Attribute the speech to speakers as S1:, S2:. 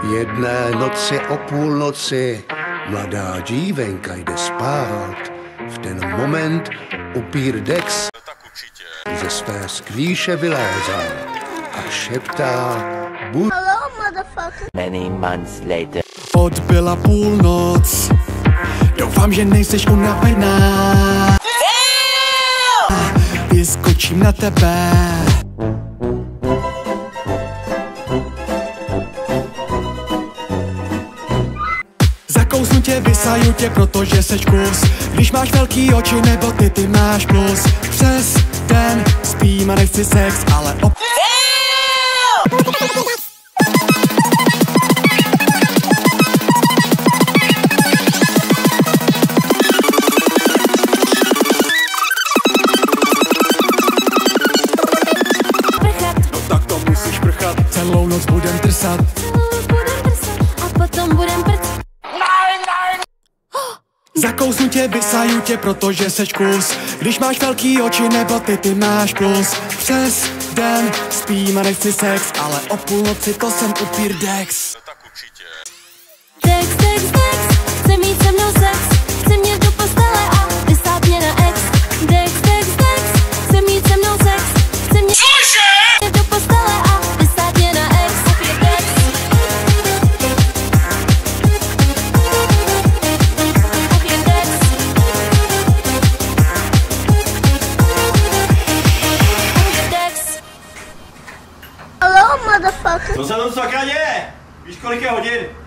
S1: Jedné noci o půlnoci mladá dívenka jde spát. V ten moment upír Dex ze své sklíše vylézá a šeptá
S2: Hello, motherfucker.
S3: Many months later.
S4: Odbyla půlnoc, doufám, že nejseš unavená. Vyskočím na tebe. Zakousnu tě, vysaju tě, protože seš kus. Když máš velký oči nebo ty máš plus. Přes den spím a nechci sex, ale celou noc budem trsat.
S2: A potom budem
S4: Zakousnu tě, vysaju tě, protože seš kus. Když máš velký oči nebo ty máš plus. Přes den spím a nechci sex, ale o půlnoci to jsem upír Dex.
S5: Tak určitě.
S2: Dex, Dex, Dex, chce mít se mnou sex. Chce mě do postele a vysát mě na ex. Dex, Dex, Dex, chce mít se mnou sex. Chce mě do postele a vysát mě na ex. Dex. Dex. Hello, motherfucker.
S6: Co se tam sakra děje? Víš, kolik je hodin?